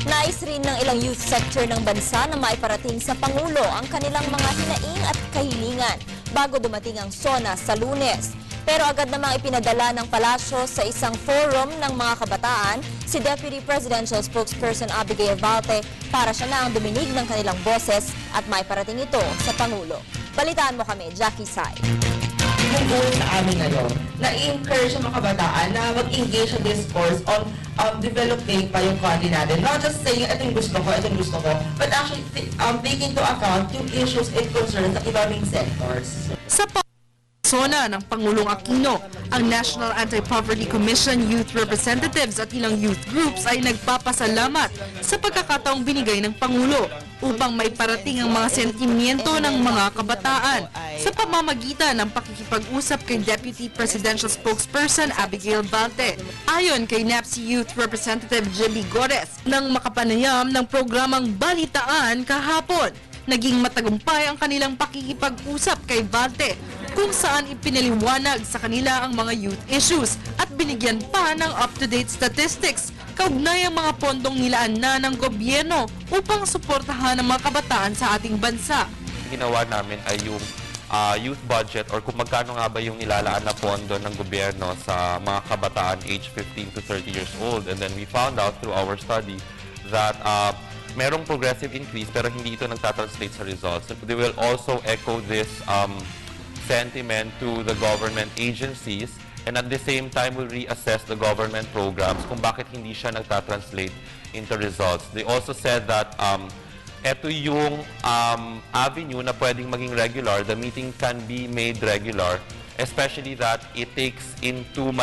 Nais rin ng ilang youth sector ng bansa na maiparating sa Pangulo ang kanilang mga hinaing at kahilingan bago dumating ang SONA sa Lunes. Pero agad namang ipinadala ng palasyo sa isang forum ng mga kabataan si Deputy Presidential Spokesperson Abigail Valte para siya na ang duminig ng kanilang boses at maiparating ito sa Pangulo. Balitaan mo kami, Jackie Sai. Yung goal sa amin ngayon, na i-encourage ang mga kabataan na mag-engage sa discourse on developing pa yung country natin. Not just saying, ito yung gusto ko, but actually taking into account yung issues and concerns ng ibang sectors. Sa SONA ng Pangulong Aquino, ang National Anti-Poverty Commission youth representatives at ilang youth groups ay nagpapasalamat sa pagkakataong binigay ng Pangulo upang maiparating ang mga sentimiento ng mga kabataan sa pamamagitan ng pakikipag-usap kay Deputy Presidential Spokesperson Abigail Valte. Ayon kay NAPSI Youth Representative Jimmy Gores, nang makapanayam ng programang Balitaan kahapon, naging matagumpay ang kanilang pakikipag-usap kay Valte kung saan ipinaliwanag sa kanila ang mga youth issues at binigyan pa ng up-to-date statistics kaugnay ang mga pondong nilaan na ng gobyerno upang suportahan ang mga kabataan sa ating bansa. Ginawa namin ay yung youth budget or kung magkano nga ba yung nilalaan na pondo ng gobyerno sa mga kabataan age 15 to 30 years old. And then we found out through our study that merong progressive increase pero hindi ito nagtatranslate sa results. They will also echo this sentiment to the government agencies and at the same time will reassess the government programs kung bakit hindi siya nagtatranslate into results. They also said that ito yung avenue na pwedeng maging regular. The meeting can be made regular, especially that it takes into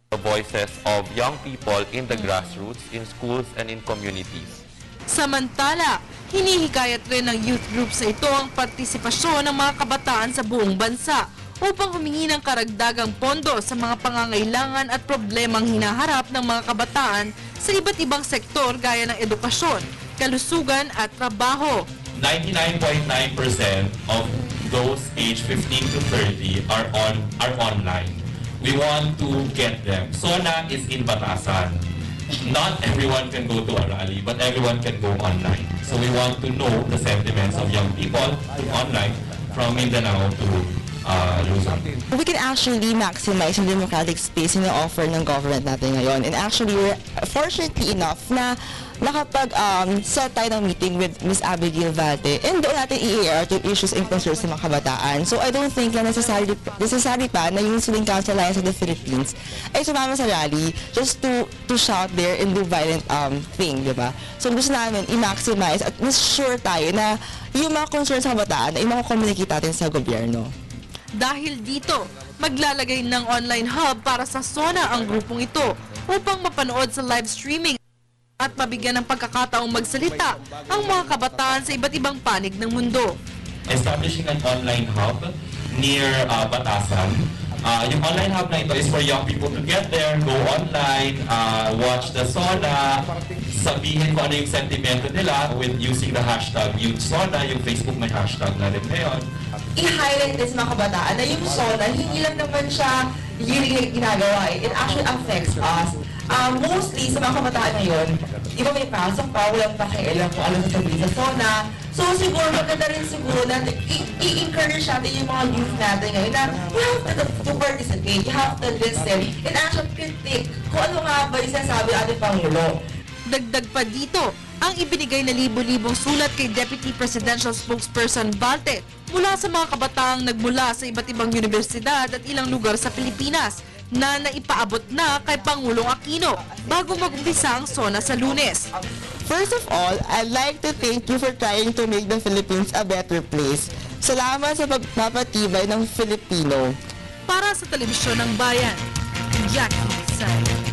the voices of young people in the grassroots, in schools and in communities. Samantala, hinihikayat rin ng youth groups sa ito ang partisipasyon ng mga kabataan sa buong bansa upang humingi ng karagdagang pondo sa mga pangangailangan at problemang hinaharap ng mga kabataan sa iba't ibang sektor gaya ng edukasyon, kalusugan at trabaho. 99.9% of those age 15 to 30 are online. We want to get them. SONA is in Batasan. Not everyone can go to a rally, but everyone can go online. So we want to know the sentiments of young people online from Mindanao to Luzon. We can actually maximize yung democratic space na offer ng government natin ngayon. And actually, we're fortunately enough na nakapag-set tayo ng meeting with Ms. Abigail Valte and doon natin i-air to issues and concerns sa mga kabataan. So I don't think na necessary pa na yung Student Council Alliance of the Philippines ay sumama sa rally just to shout there and do violent thing, di ba? So gusto namin i-maximize at mas sure tayo na yung mga concerns sa kabataan ay makakommunicate natin sa gobyerno. Dahil dito, maglalagay ng online hub para sa SONA ang grupong ito upang mapanood sa live streaming at mabigyan ng pagkakataong magsalita ang mga kabataan sa iba't ibang panig ng mundo. Establishing an online hub near Batasan. Yung online hub na ito is for young people to get there, go online, watch the SONA, sabihin kung ano yung sentimento nila with using the hashtag YouthSONA, yung Facebook may hashtag na rin ngayon. I-highlight din sa mga kabataan na yung SONA, hindi lang naman siya yearly ginagawa. It actually affects us. Mostly sa mga kabataan ngayon, di ba may pasok pa, walang pakialam kung ano sasabihin sa SONA. So siguro maganda rin siguro na i-encourage natin yung mga youth natin ngayon na you have to participate, you have to listen, and actually critique kung ano nga ba yung sinasabi ating Pangulo. Dagdag pa dito, ang ibinigay na libo-libong sulat kay Deputy Presidential Spokesperson Valte mula sa mga kabataang nagmula sa iba't ibang universidad at ilang lugar sa Pilipinas na naipaabot na kay Pangulong Aquino bago mag-umpisa ang SONA sa Lunes. First of all, I'd like to thank you for trying to make the Philippines a better place. Salamat sa pagpapatibay ng Filipino. Para sa Telebisyon ng Bayan, Jackie Sai.